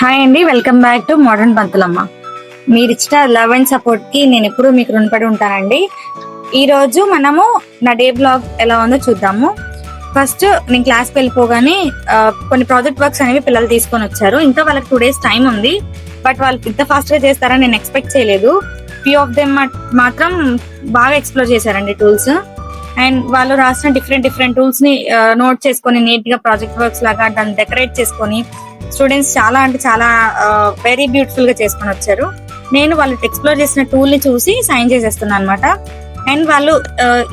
Hi అండి, welcome back to modern పంతులమ్మ. మీరు ఇచ్చిన లవ్ అండ్ సపోర్ట్ కి నేను ఎప్పుడూ మీకు రుణపడి ఉంటానండి. ఈ రోజు మనము నా డే బ్లాగ్ ఎలా ఉందో చూద్దాము. ఫస్ట్ నేను క్లాస్కి వెళ్ళిపోగానే కొన్ని ప్రాజెక్ట్ వర్క్స్ అనేవి పిల్లలు తీసుకొని వచ్చారు. ఇంకా వాళ్ళకి 2 days టైం ఉంది, బట్ వాళ్ళు ఇంత ఫాస్ట్ గా చేస్తారని నేను ఎక్స్పెక్ట్ చేయలేదు. ఫ్యూ ఆఫ్ దెమ్ మాత్రం బాగా ఎక్స్ప్లోర్ చేశారండి టూల్స్. అండ్ వాళ్ళు రాసిన డిఫరెంట్ టూల్స్ ని నోట్ చేసుకొని నీట్ గా ప్రాజెక్ట్ వర్క్స్ లాగా దాన్ని డెకరేట్ చేసుకొని స్టూడెంట్స్ చాలా అంటే చాలా వెరీ బ్యూటిఫుల్ గా చేసుకొని వచ్చారు. నేను వాళ్ళు ఎక్స్ప్లోర్ చేసిన టూల్ ని చూసి సైన్ చేసేస్తున్నాను అనమాట. అండ్ వాళ్ళు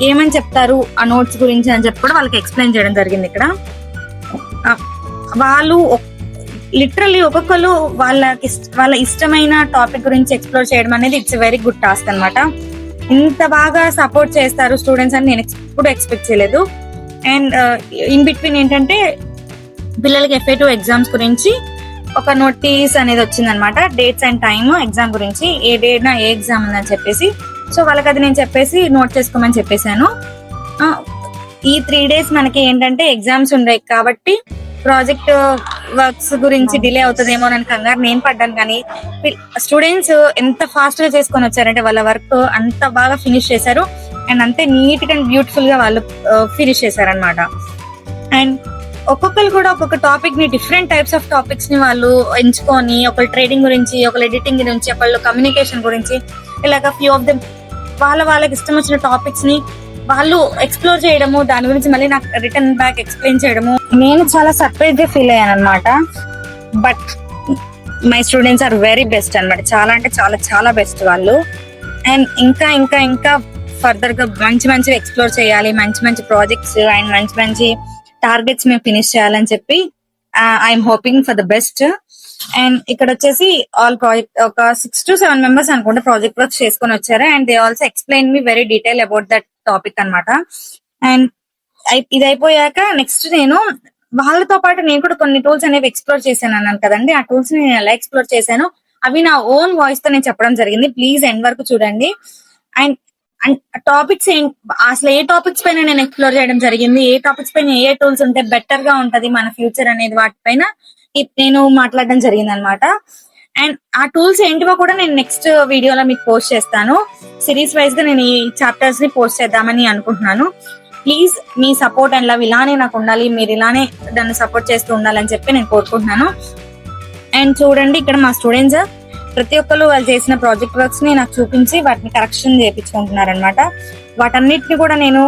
ఏమని చెప్తారు ఆ నోట్స్ గురించి అని చెప్పి కూడా వాళ్ళకి ఎక్స్ప్లెయిన్ చేయడం జరిగింది. ఇక్కడ వాళ్ళు లిటరల్లీ ఒక్కొక్కరు వాళ్ళ ఇష్టమైన టాపిక్ గురించి ఎక్స్ప్లోర్ చేయడం అనేది ఇట్స్ వెరీ గుడ్ టాస్క్ అనమాట. ఇంత బాగా సపోర్ట్ చేస్తారు స్టూడెంట్స్ అని నేను ఎప్పుడు ఎక్స్పెక్ట్ చేయలేదు. అండ్ ఇన్ బిట్వీన్ ఏంటంటే పిల్లలకి FA2 ఎగ్జామ్స్ గురించి ఒక నోటీస్ అనేది వచ్చిందనమాట. డేట్స్ అండ్ టైమ్ ఎగ్జామ్ గురించి, ఏ డేట్ ఏ ఎగ్జామ్ ఉందని చెప్పేసి. సో వాళ్ళకి అది నేను చెప్పేసి నోట్ చేసుకోమని చెప్పేశాను. ఈ 3 days మనకి ఏంటంటే ఎగ్జామ్స్ ఉన్నాయి కాబట్టి ప్రాజెక్ట్ వర్క్స్ గురించి డిలే అవుతుందేమో అని కంగారు నేను పడ్డాను. కానీ స్టూడెంట్స్ ఎంత ఫాస్ట్ గా చేసుకొని వచ్చారంటే వాళ్ళ వర్క్ అంత బాగా ఫినిష్ చేశారు. అండ్ అంతే నీట్ అండ్ బ్యూటిఫుల్ గా వాళ్ళు ఫినిష్ చేశారనమాట. అండ్ ఒక్కొక్కరు కూడా ఒక్కొక్క టాపిక్ ని డిఫరెంట్ టైప్స్ ఆఫ్ టాపిక్స్ ని వాళ్ళు ఎంచుకొని, ఒకళ్ళు ట్రేడింగ్ గురించి, ఒకళ్ళు ఎడిటింగ్ గురించి, ఒకళ్ళు కమ్యూనికేషన్ గురించి, ఇలాగ ఫ్యూ ఆఫ్ దెమ్ వాళ్ళకి ఇష్టం వచ్చిన టాపిక్స్ ని వాళ్ళు ఎక్స్ప్లోర్ చేయడము, దాని గురించి మళ్ళీ నాకు రిటర్న్ బ్యాక్ ఎక్స్ప్లెయిన్ చేయడము, నేను చాలా సర్ప్రైజ్ గా ఫీల్ అయ్యాను అనమాట. But my students are very best అనమాట. చాలా అంటే చాలా చాలా బెస్ట్ వాళ్ళు. అండ్ ఇంకా ఇంకా ఇంకా ఫర్దర్ గా మంచి ఎక్స్ప్లోర్ చేయాలి, మంచి ప్రాజెక్ట్స్ అండ్ మంచి టార్గెట్స్ మేము ఫినిష్ చేయాలని చెప్పి I'm hoping for the best. And ఇక్కడ వచ్చేసి ఆల్ ప్రాజెక్ట్ ఒక 6 to 7 members అనుకుంటే ప్రాజెక్ట్ వర్క్ చేసుకొని వచ్చారు. And they also explain me very detail about that topic అనమాట. అండ్ ఇది అయిపోయాక నెక్స్ట్ నేను వాళ్ళతో పాటు నేను కూడా కొన్ని టూల్స్ అనేవి ఎక్స్ప్లోర్ చేశాను అన్నాను కదండి. ఆ టూల్స్ ని నేను ఎలా ఎక్స్ప్లోర్ చేశాను అవి నా ఓన్ వాయిస్ తో నేను చెప్పడం జరిగింది. ప్లీజ్ ఎండ్ వరకు చూడండి. అండ్ టాపిక్స్ అసలు ఏ టాపిక్స్ పైన నేను ఎక్స్ప్లోర్ చేయడం జరిగింది, ఏ టాపిక్స్ పైన ఏ టూల్స్ ఉంటే బెటర్ గా ఉంటది మన ఫ్యూచర్ అనేది, వాటిపైన నేను మాట్లాడడం జరిగింది అనమాట. అండ్ ఆ టూల్స్ ఏంటివో కూడా నేను నెక్స్ట్ వీడియోలో మీకు పోస్ట్ చేస్తాను. సిరీస్ వైజ్ గా నేను ఈ చాప్టర్స్ ని పోస్ట్ చేద్దామని అనుకుంటున్నాను. Please me support and love ఇలానే నాకు ఉండాలి, మీరు ఇలానే దాన్ని సపోర్ట్ చేస్తూ ఉండాలని చెప్పి నేను కోరుకుంటున్నాను. అండ్ చూడండి, ఇక్కడ మా స్టూడెంట్స్ ప్రతి ఒక్కరు వాళ్ళు చేసిన ప్రాజెక్ట్ వర్క్స్ ని నాకు చూపించి వాటిని కరెక్షన్ చేయించుకుంటున్నారు అనమాట. వాటన్నిటిని కూడా నేను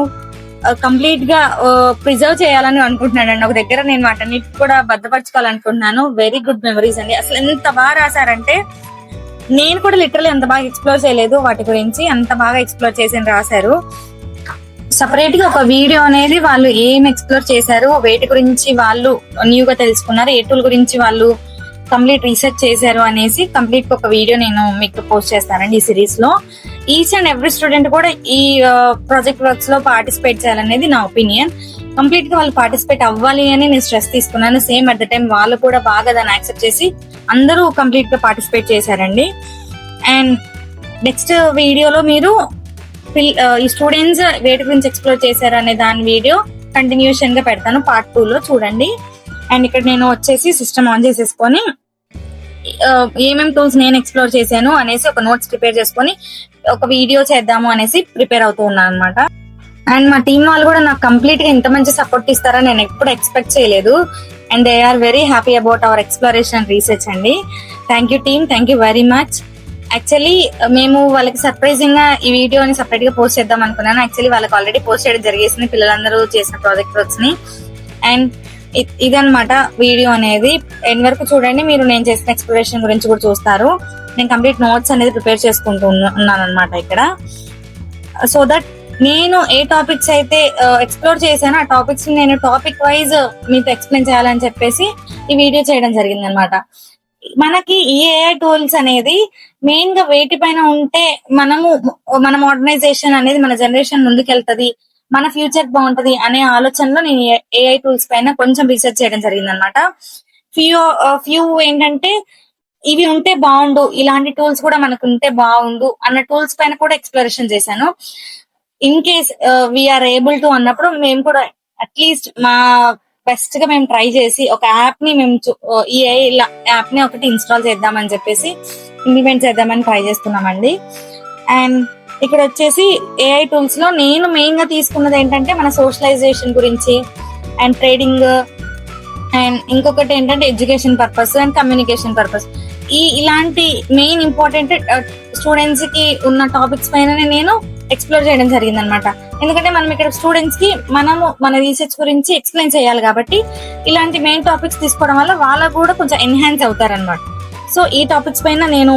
కంప్లీట్ గా ప్రిజర్వ్ చేయాలని అనుకుంటున్నాను. ఒక దగ్గర నేను వాటన్నిటిని కూడా భద్రపరచుకోవాలనుకుంటున్నాను. వెరీ గుడ్ మెమరీస్ అండి. అసలు ఎంత బాగా రాశారంటే నేను కూడా లిటరల్లీ అంత బాగా ఎక్స్ప్లోర్ చేయలేదు వాటి గురించి, అంత బాగా ఎక్స్ప్లోర్ చేసి రాశారు. సపరేట్ గా ఒక వీడియో అనేది వాళ్ళు ఏం ఎక్స్ప్లోర్ చేశారు, వేటి గురించి వాళ్ళు న్యూగా తెలుసుకున్నారు, ఏ టూల్ గురించి వాళ్ళు కంప్లీట్ రీసెర్చ్ చేశారు అనేసి కంప్లీట్ ఒక వీడియో నేను మీకు పోస్ట్ చేస్తానండి ఈ సిరీస్ లో. ఈచ్ అండ్ ఎవ్రీ స్టూడెంట్ కూడా ఈ ప్రాజెక్ట్ వర్క్స్ లో పార్టిసిపేట్ చేయాలనేది నా ఒపీనియన్. కంప్లీట్ గా వాళ్ళు పార్టిసిపేట్ అవ్వాలి అని నేను స్ట్రెస్ తీసుకున్నాను. సేమ్ అట్ ద టైం వాళ్ళు కూడా బాగా దాన్ని యాక్సెప్ట్ చేసి అందరూ కంప్లీట్ గా పార్టిసిపేట్ చేశారండి. అండ్ నెక్స్ట్ వీడియోలో మీరు ఈ స్టూడెంట్స్ వేటి గురించి ఎక్స్ప్లోర్ చేశారు అనే దాని వీడియో కంటిన్యూషన్ గా పెడతాను పార్ట్ 2 లో చూడండి. అండ్ ఇక్కడ నేను వచ్చేసి సిస్టమ్ ఆన్ చేసేసుకొని ఏమేమి టూల్స్ నేను ఎక్స్ప్లోర్ చేశాను అనేసి ఒక నోట్స్ ప్రిపేర్ చేసుకొని ఒక వీడియో చేద్దాము అనేసి ప్రిపేర్ అవుతూ ఉన్నాను అనమాట. అండ్ మా టీం వాళ్ళు కూడా నాకు కంప్లీట్ గా ఇంత మంచి సపోర్ట్ ఇస్తారని నేను ఎప్పుడు ఎక్స్పెక్ట్ చేయలేదు. And they are very happy about our exploration research అండి. Thank you team, thank you very much. Actually మేము వాళ్ళకి సర్ప్రైజింగ్ గా ఈ వీడియోని సపరేట్ గా పోస్ట్ చేద్దాం అనుకున్నాను. యాక్చువల్లీ వాళ్ళకి ఆల్రెడీ పోస్ట్ చేయడం జరిగేసింది పిల్లలందరూ చేసిన ప్రాజెక్ట్ వర్క్స్ ని. అండ్ ఇదనమాట వీడియో అనేది. ఎండ్ వరకు చూడండి, మీరు నేను చేసిన ఎక్స్ప్లోరేషన్ గురించి కూడా చూస్తారు. నేను కంప్లీట్ నోట్స్ అనేది ప్రిపేర్ చేసుకుంటూ ఉన్నాను అనమాట ఇక్కడ. సో దట్ నేను ఏ టాపిక్స్ అయితే ఎక్స్ప్లోర్ చేశానో ఆ టాపిక్స్ నేను టాపిక్ వైజ్ మీతో ఎక్స్ప్లెయిన్ చేయాలని చెప్పేసి ఈ వీడియో చేయడం జరిగింది అనమాట. మనకి ఈ AI టూల్స్ అనేది మెయిన్ గా వేటిపైన ఉంటే మన మోడర్నైజేషన్ అనేది మన జనరేషన్ ముందుకెళ్తది, మన ఫ్యూచర్ బాగుంటది అనే ఆలోచనలో నేను AI టూల్స్ పైన కొంచెం రీసెర్చ్ చేయడం జరిగింది అనమాట. ఫ్యూ ఏంటంటే ఇవి ఉంటే బాగుండు, ఇలాంటి టూల్స్ కూడా మనకు ఉంటే బాగుండు అన్న టూల్స్ పైన కూడా ఎక్స్ప్లోరేషన్ చేశాను. In case we are able to అన్నప్పుడు మేము కూడా అట్లీస్ట్ మా బెస్ట్ గా మేము ట్రై చేసి ఒక యాప్ ని మేము ఈ యాప్ ని ఒకటి ఇన్స్టాల్ చేద్దామని చెప్పేసి ఇంప్లిమెంట్ చేద్దామని ట్రై చేస్తున్నామండి. అండ్ ఇక్కడ వచ్చేసి ఏఐ టూల్స్ లో నేను మెయిన్ గా తీసుకున్నది ఏంటంటే మన సోషలైజేషన్ గురించి అండ్ ట్రేడింగ్ అండ్ ఇంకొకటి ఏంటంటే education purpose and communication purpose. ఇలాంటి మెయిన్ ఇంపార్టెంట్ స్టూడెంట్స్ కి ఉన్న టాపిక్స్ పైన నేను ఎక్స్ప్లోర్ చేయడం జరిగింది అనమాట. ఎందుకంటే మనం ఇక్కడ స్టూడెంట్స్ కి మనము మన రీసెర్చ్ గురించి ఎక్స్ప్లెయిన్ చేయాలి కాబట్టి ఇలాంటి మెయిన్ టాపిక్స్ తీసుకోవడం వల్ల వాళ్ళకు కూడా కొంచెం ఎన్హాన్స్ అవుతారు అనమాట. సో ఈ టాపిక్స్ పైన నేను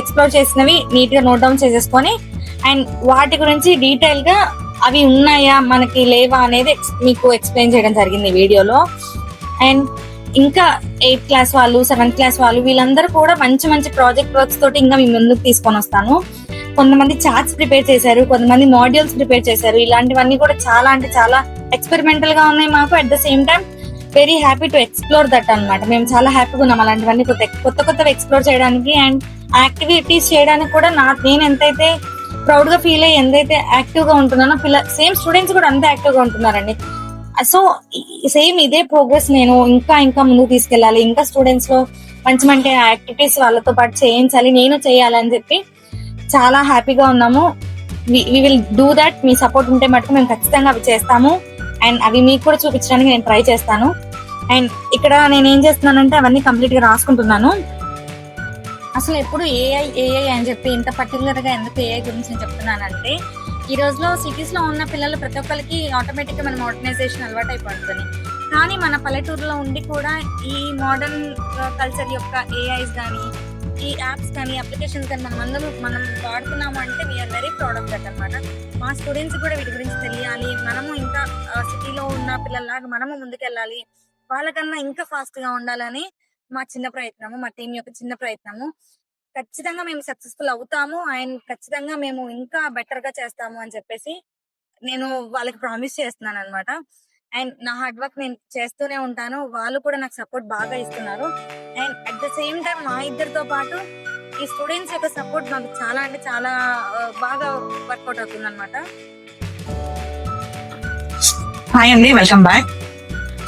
ఎక్స్ప్లోర్ చేసినవి నీట్ గా నోట్ డౌన్ చేసేసుకొని అండ్ వాటి గురించి డీటెయిల్ గా అవి ఉన్నాయా మనకి లేవా అనేది మీకు ఎక్స్ప్లెయిన్ చేయడం జరిగింది ఈ వీడియోలో. అండ్ ఇంకా 8th క్లాస్ వాళ్ళు 7th క్లాస్ వాళ్ళు వీళ్ళందరూ కూడా మంచి మంచి ప్రాజెక్ట్ వర్క్స్ తోటి ఇంకా మీ ముందుకు తీసుకొని వస్తాను. కొంతమంది చార్ట్స్ ప్రిపేర్ చేశారు, కొంతమంది మాడ్యూల్స్ ప్రిపేర్ చేశారు. ఇలాంటివన్నీ కూడా చాలా అంటే చాలా ఎక్స్పెరిమెంటల్ గా ఉన్నాయి మాకు. At the same time very happy to explore that అనమాట. మేము చాలా హ్యాపీగా ఉన్నాం అలాంటివన్నీ కొత్తవి ఎక్స్ప్లోర్ చేయడానికి అండ్ యాక్టివిటీస్ చేయడానికి కూడా. నేను ఎంతైతే ప్రౌడ్ గా ఫీల్ అయ్యి ఎంతైతే యాక్టివ్ గా ఉంటున్నానో సేమ్ స్టూడెంట్స్ కూడా అంతే యాక్టివ్ గా ఉంటున్నారండి. సో సేమ్ ఇదే ప్రోగ్రెస్ నేను ఇంకా ముందుకు తీసుకెళ్ళాలి, ఇంకా స్టూడెంట్స్ లో మంచి మంచి యాక్టివిటీస్ వాళ్ళతో పాటు చేయించాలి, నేను చేయాలని చెప్పి చాలా హ్యాపీగా ఉన్నాము. We will do that. మీ సపోర్ట్ ఉంటే మటుకు మేము ఖచ్చితంగా అవి చేస్తాము అండ్ అవి మీకు కూడా చూపించడానికి నేను ట్రై చేస్తాను. అండ్ ఇక్కడ నేను ఏం చేస్తున్నానంటే అవన్నీ కంప్లీట్ గా రాసుకుంటున్నాను. అసలు ఎప్పుడు ఏఐ అని చెప్పి ఇంత పర్టికులర్ గా ఎందుకు ఏఐ గురించి నేను చెప్తున్నానంటే ఈ రోజులో సిటీస్ లో ఉన్న పిల్లలు ప్రతి ఒక్కరికి ఆటోమేటిక్ గా మన మోడర్నైజేషన్ అలవాటు అయిపోతుంది. కానీ మన పల్లెటూరులో ఉండి కూడా ఈ మోడర్న్ కల్చర్ యొక్క ఏఐస్ కానీ ఈ యాప్స్ కానీ అప్లికేషన్స్ కానీ మనం వాడుతున్నాము అంటే we are very proud of that అనమాట. మా స్టూడెంట్స్ కూడా వీటి గురించి తెలియాలి, మనము ఇంకా సిటీలో ఉన్న పిల్లల్లాగా మనము ముందుకెళ్ళాలి, వాళ్ళకన్నా ఇంకా ఫాస్ట్ గా ఉండాలని మా చిన్న ప్రయత్నము, మా టీం యొక్క చిన్న ప్రయత్నము. ఖచ్చితంగా మేము సక్సెస్ఫుల్ అవుతాము అండ్ ఖచ్చితంగా మేము ఇంకా బెటర్ గా చేస్తాము అని చెప్పేసి నేను వాళ్ళకి ప్రామిస్ చేస్తున్నాను అనమాట. అండ్ నా హార్డ్ వర్క్ నేను చేస్తూనే ఉంటాను, వాళ్ళు కూడా నాకు సపోర్ట్ బాగా ఇస్తున్నారు. And at the same time మా ఇద్దరితో పాటు ఈ స్టూడెంట్స్ యొక్క సపోర్ట్ నాకు చాలా అంటే చాలా బాగా వర్కౌట్ అవుతుంది అనమాట. హాయ్ అండి, వెల్కమ్ బ్యాక్.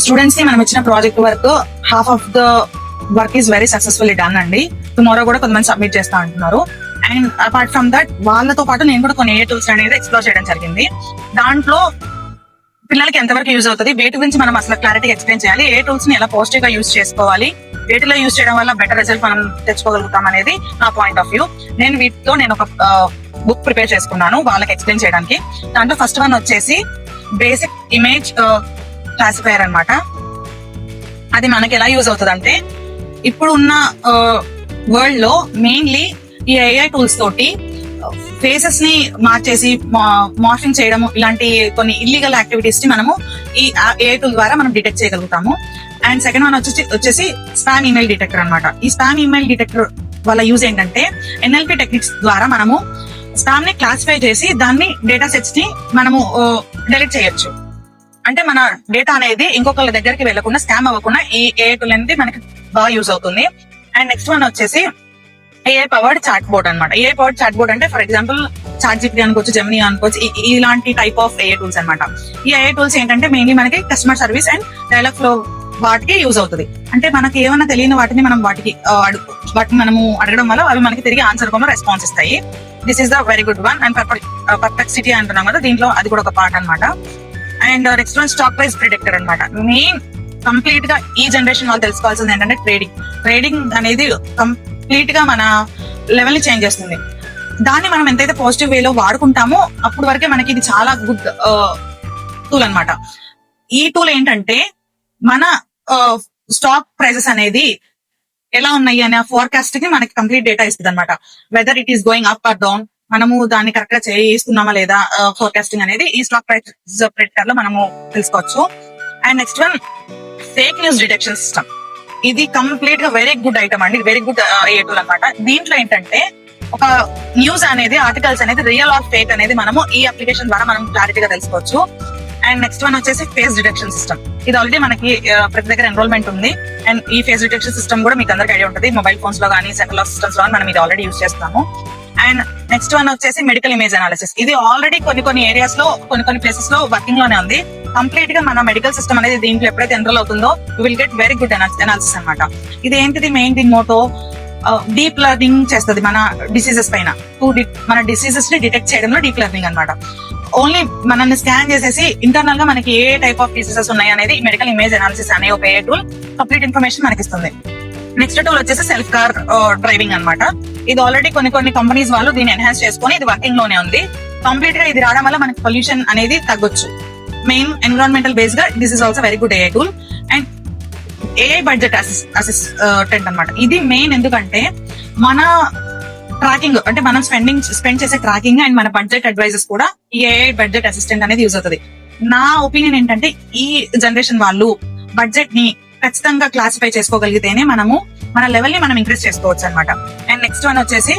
స్టూడెంట్స్ కి మనం ఇచ్చిన project work half of the work is very successfully done అండి. టుమారో కూడా కొంతమంది సబ్మిట్ చేస్తా అంటున్నారు. అండ్ అపార్ట్ ఫ్రమ్ దట్ వాళ్ళతో పాటు నేను కూడా కొన్ని ఏ టూల్స్ అనేది ఎక్స్ప్లోర్ చేయడం జరిగింది. దాంట్లో పిల్లలకి ఎంతవరకు యూజ్ అవుతుంది, వేటి గురించి మనం అసలు క్లారిటీగా ఎక్స్ప్లెయిన్ చేయాలి, ఏ టూల్స్ ని ఎలా పాజిటివ్ గా యూజ్ చేసుకోవాలి, వేటిలో యూజ్ చేయడం వల్ల బెటర్ రిజల్ట్ మనం తెచ్చుకోగలుగుతాం అనేది నా పాయింట్ ఆఫ్ వ్యూ. నేను ఒక బుక్ ప్రిపేర్ చేసుకున్నాను వాళ్ళకి ఎక్స్ప్లెయిన్ చేయడానికి. దాంట్లో ఫస్ట్ వన్ వచ్చేసి బేసిక్ ఇమేజ్ క్లాసిఫైయర్ అన్నమాట. అది మనకి ఎలా యూజ్ అవుతుంది అంటే ఇప్పుడు ఉన్న వరల్డ్ లో మెయిన్లీ ఈ ఏఐ టూల్స్ తోటి ఫేసెస్ ని మార్చేసి మార్ఫింగ్ చేయడం ఇలాంటి కొన్ని ఇల్లీగల్ యాక్టివిటీస్ ని మనము ఈ ఏఐ టూల్ ద్వారా మనం డిటెక్ట్ చేయగలుగుతాము. అండ్ సెకండ్ వన్ వచ్చేసి స్పామ్ ఈమెయిల్ డిటెక్టర్ అన్నమాట. ఈ స్పామ్ ఈమెయిల్ డిటెక్టర్ వల్ల యూజ్ ఏంటంటే ఎన్ఎల్పి టెక్నిక్స్ ద్వారా మనము స్పామ్ ని క్లాసిఫై చేసి దాన్ని డేటా సెట్స్ ని మనము డెలీట్ చేయొచ్చు. అంటే మన డేటా అనేది ఇంకొకళ్ళ దగ్గరికి వెళ్లకుండా స్కామ్ అవ్వకుండా ఈ ఏఐ టూల్ అనేది మనకి బాగా యూజ్ అవుతుంది. అండ్ నెక్స్ట్ వన్ వచ్చేసి ఏఐ పవర్డ్ చాట్ బోర్డ్ అనమాట. ఏఐ పవర్డ్ చాట్ బోర్డ్ అంటే ఫర్ ఎగ్జాంపుల్ చాట్ జీపీటీ అనుకోవచ్చు, జెమినీ అనుకోవచ్చు, ఇలాంటి టైప్ ఆఫ్ ఏఐ టూల్స్ అనమాట. ఈ ఏఐ టూల్స్ ఏంటంటే మెయిన్లీ మనకి customer service and dialogue flow వాటికి యూజ్ అవుతుంది. అంటే మనకి ఏమైనా తెలియని వాటిని మనం వాటిని మనము అడగడం వల్ల అవి మనకి తిరిగి ఆన్సర్ రూపంలో రెస్పాన్స్ ఇస్తాయి. This is the very good one. And Perplexity అంటున్నాం కదా, దీంట్లో అది కూడా ఒక పార్ట్ అనమాట. And next one stock price predictor అనమాట. మెయిన్ కంప్లీట్ గా ఈ జనరేషన్ వాళ్ళు తెలుసుకోవాల్సింది ఏంటంటే ట్రేడింగ్ అనేది కంప్లీట్ గా మన లెవెల్ ని చేంజ్ చేస్తుంది. దాన్ని మనం ఎంతైతే పాజిటివ్ వేలో వాడుకుంటామో అప్పుడు వరకే మనకి ఇది చాలా గుడ్ టూల్ అనమాట. ఈ టూల్ ఏంటంటే మన స్టాక్ ప్రైజెస్ అనేది ఎలా ఉన్నాయి అనే ఫోర్కాస్ట్ కి మనకి కంప్లీట్ డేటా ఇస్తుంది అనమాట. Whether it is going up or down, మనము దాన్ని కరెక్ట్ గా చేస్తున్నామా లేదా ఫోర్కాస్టింగ్ అనేది ఈ స్టాక్ ప్రైస్ ప్రిడిక్టర్ లో మనము తెలుసుకోవచ్చు. And next one fake news detection system. ఇది కంప్లీట్ గా వెరీ గుడ్ ఐటమ్ అండి, వెరీ గుడ్ ఏ టూల్ అనమాట. దీంట్లో ఏంటంటే ఒక న్యూస్ అనేది ఆర్టికల్స్ అనేది రియల్ ఆర్ ఫేక్ అనేది మనము ఈ అప్లికేషన్ ద్వారా మనం క్లారిటీగా తెలుసుకోవచ్చు. అండ్ నెక్స్ట్ వన్ వచ్చేసి ఫేస్ డిటెక్షన్ సిస్టమ్. ఇది ఆల్రెడీ మనకి ప్రతి దగ్గర ఎన్రోల్మెంట్ ఉంది. అండ్ ఈ ఫేస్ డిటెక్షన్ సిస్టమ్ కూడా మీకు అందరికీ ఐడియా ఉంటుంది. మొబైల్ ఫోన్స్ లో కానీ సెంట్రల్ సిస్టమ్స్ లో మనం ఇది ఆల్రెడీ యూజ్ చేస్తాము. అండ్ నెక్స్ట్ వన్ వచ్చేసి మెడికల్ ఇమేజ్ అనాలిసిస్. ఇది ఆల్రెడీ కొన్ని ఏరియాస్ లో కొన్ని ప్లేసెస్ లో వర్కింగ్ లోనే ఉంది. కంప్లీట్ గా మన మెడికల్ సిస్టమ్ అనేది దీంట్లో ఎప్పుడైతే ఎన్రోల్ అవుతుందో will get very good analysis అనమాట. ఇది ఏంటిది మెయిన్ దీని మోటో, డీప్ లెర్నింగ్ చేస్తుంది మన డిసీజెస్ పైన. మన డిసీజెస్ ని డిటెక్ట్ చేయడంలో డీప్ లెర్నింగ్ అనమాట. ఓన్లీ మనల్ని స్కాన్ చేసేసి ఇంటర్నల్ గా మనకి ఏ టైప్ ఆఫ్ డిసీజెస్ ఉన్నాయి అనేది మెడికల్ ఇమేజ్ అనాలిసిస్ అనే ఒక టూల్ కంప్లీట్ ఇన్ఫర్మేషన్ మనకి ఇస్తుంది. నెక్స్ట్ టూల్ వచ్చేసి సెల్ఫ్ కార్ డ్రైవింగ్ అన్నమాట. ఇది ఆల్రెడీ కొన్ని కంపెనీస్ వాళ్ళు దీన్ని ఎన్హాన్స్ చేసుకొని ఇది వర్కింగ్ లోనే ఉంది. కంప్లీట్ గా ఇది రావడం వల్ల మనకి పొల్యూషన్ అనేది తగ్గొచ్చు. మెయిన్ ఎన్విరాన్మెంటల్ బేస్ గా this is also very good AI tool. And AI budget assistant అన్నమాట. ఇది మెయిన్ ఎందుకంటే మన ట్రాకింగ్ అంటే మనం స్పెండ్ చేసే ట్రాకింగ్ అండ్ మన బడ్జెట్ అడ్వైజెస్ కూడా ఈ AI బడ్జెట్ అసిస్టెంట్ అనేది యూజ్ అవుతుంది. నా ఒపీనియన్ ఏంటంటే ఈ జనరేషన్ వాళ్ళు బడ్జెట్ ని ఖచ్చితంగా క్లాసిఫై చేసుకోగలిగితేనే మనము మన లెవెల్ ని మనం ఇంక్రీజ్ చేసుకోవచ్చు అనమాట. అండ్ నెక్స్ట్ వన్ వచ్చేసి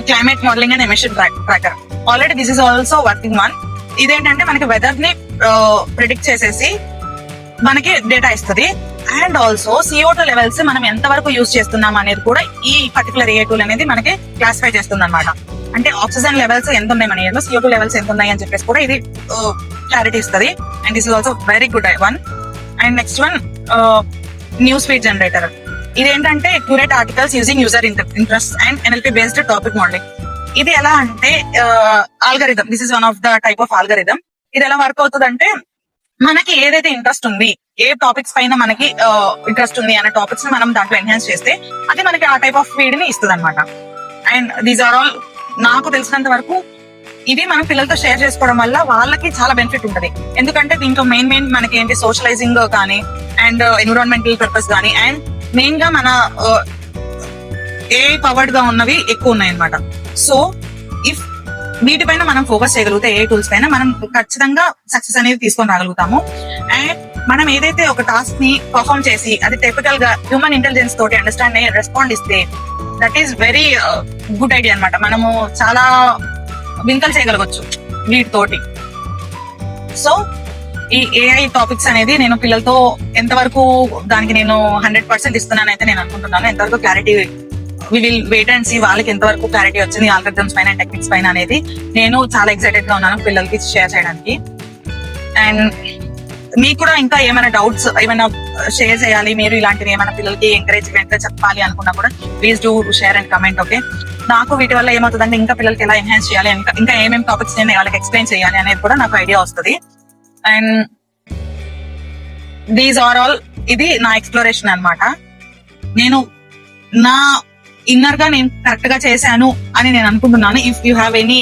climate modelling and emission tracker. Already this is also working one. ఇదేంటంటే మనకి వెదర్ ని ప్రిడిక్ట్ చేసేసి మనకి డేటా ఇస్తుంది. అండ్ ఆల్సో CO2 లెవెల్స్ మనం ఎంత వరకు యూజ్ చేస్తున్నాం అనేది కూడా ఈ పర్టికులర్ AI టూల్ అనేది మనకి క్లాసిఫై చేస్తుంది అనమాట. అంటే ఆక్సిజన్ లెవెల్స్ ఎంత ఉన్నాయి మన ఏరియాలో, CO2 లెవెల్స్ ఎంత ఉన్నాయి అని చెప్పేసి కూడా ఇది క్లారిటీ ఇస్తుంది. And this is also very good one. And next one news feed generator. ఇదేంటంటే curate articles using user interest and NLP based topic modelling. ఇది ఎలా అంటే algorithm, this is one of the type of algorithm. ఇది ఎలా work అవుతుంది అంటే మనకి ఏదైతే ఇంట్రెస్ట్ ఉంది, ఏ టాపిక్స్ పైన మనకి ఇంట్రెస్ట్ ఉంది అనే టాపిక్స్ ని మనం దాంట్లో ఎన్హాన్స్ చేస్తే అది మనకి ఆ టైప్ ఆఫ్ ఫీడ్ ని ఇస్తుంది అనమాట. అండ్ దీస్ ఆర్ ఆల్ నాకు తెలిసినంత వరకు ఇవి మనం పిల్లలతో షేర్ చేసుకోవడం వల్ల వాళ్ళకి చాలా బెనిఫిట్ ఉంటుంది. ఎందుకంటే దీంట్లో మెయిన్ మనకి ఏంటి సోషలైజింగ్ కానీ అండ్ ఎన్విరాన్మెంటల్ పర్పస్ కానీ అండ్ మెయిన్ గా మన AI పవర్డ్ గా ఉన్నవి ఎక్కువ ఉన్నాయి అనమాట. సో ఇఫ్ వీటిపైన మనం ఫోకస్ చేయగలిగితే AI టూల్స్ పైన మనం ఖచ్చితంగా సక్సెస్ అనేది తీసుకొని రాగలుగుతాము. అండ్ మనం ఏదైతే ఒక టాస్క్ ని పర్ఫామ్ చేసి అది టిపికల్ గా హ్యూమన్ ఇంటెలిజెన్స్ తోటి అండర్స్టాండ్ అయ్యి రెస్పాండ్ ఇస్తే that is very good idea అనమాట. మనము చాలా వింకలు చేయగలగొచ్చు వీటితోటి. సో ఈ AI టాపిక్స్ అనేది నేను పిల్లలతో ఎంతవరకు దానికి నేను 100% ఇస్తున్నాను అయితే నేను అనుకుంటున్నాను. ఎంతవరకు clarity we will wait and see వాళ్ళకి ఎంతవరకు క్లారిటీ వచ్చింది ఆల్గరిథమ్స్ పైన టెక్నిక్స్ పైన అనేది. నేను చాలా ఎక్సైటెడ్ గా ఉన్నాను పిల్లలకి షేర్ చేయడానికి. అండ్ మీకు కూడా ఇంకా ఏమైనా డౌట్స్ ఏమైనా షేర్ చేయాలి, మీరు ఇలాంటివి ఏమైనా పిల్లలకి ఎంకరేజ్మెంట్ గా చెప్పాలి అనుకున్నా కూడా please do share and comment. Okay, నాకు వీటి వల్ల ఏమవుతుందంటే ఇంకా పిల్లలకి ఎలా ఎన్హాన్స్ చేయాలి, ఇంకా ఏమేమి టాపిక్స్ నేను వాళ్ళకి ఎక్స్ప్లెయిన్ చేయాలి అనేది కూడా నాకు ఐడియా వస్తుంది. అండ్ దీస్ ఆర్ ఆల్ ఇది నా ఎక్స్ప్లోరేషన్ అన్నమాట. నేను నా ఇన్నర్ గా నేను కరెక్ట్ గా చేశాను అని నేను అనుకుంటున్నాను. If you have any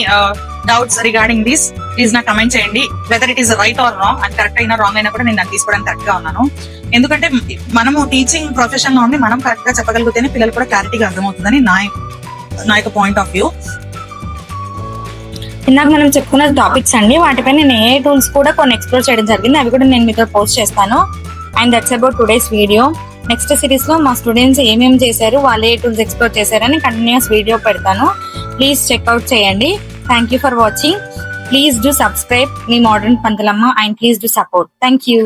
doubts regarding this please నాకు కమెంట్ చేయండి. Whether it is right are wrong, అది కరెక్ట్ అయినా రాంగ్ అయినా కూడా నేను దాన్ని తీసుకోవడానికి కరెక్ట్ గా ఉన్నాను. ఎందుకంటే మనము టీచింగ్ ప్రొఫెషన్ లో ఉండి మనం కరెక్ట్ గా చెప్పగలిగితేనే పిల్లలు కూడా క్లారిటీగా అర్థమవుతుందని నా యొక్క పాయింట్ ఆఫ్ వ్యూ. ఇందాక మనం చెప్పుకున్న టాపిక్స్ అండి, వాటిపై నేను AI టూల్స్ కూడా కొన్ని ఎక్స్ప్లోర్ చేయడం జరిగింది. అవి కూడా నేను మీతో పోస్ట్ చేస్తాను. And that's about today's video. Next series లో మా స్టూడెంట్స్ ఏమేమి చేశారు, వాళ్ళు ఏ టూల్స్ ఎక్స్ప్లోర్ చేశారని కంటిన్యూస్ వీడియో పెడతాను. ప్లీజ్ చెక్అవుట్ చేయండి. Thank you for watching. Please do subscribe మీ modern Pantulamma and please do support. Thank you.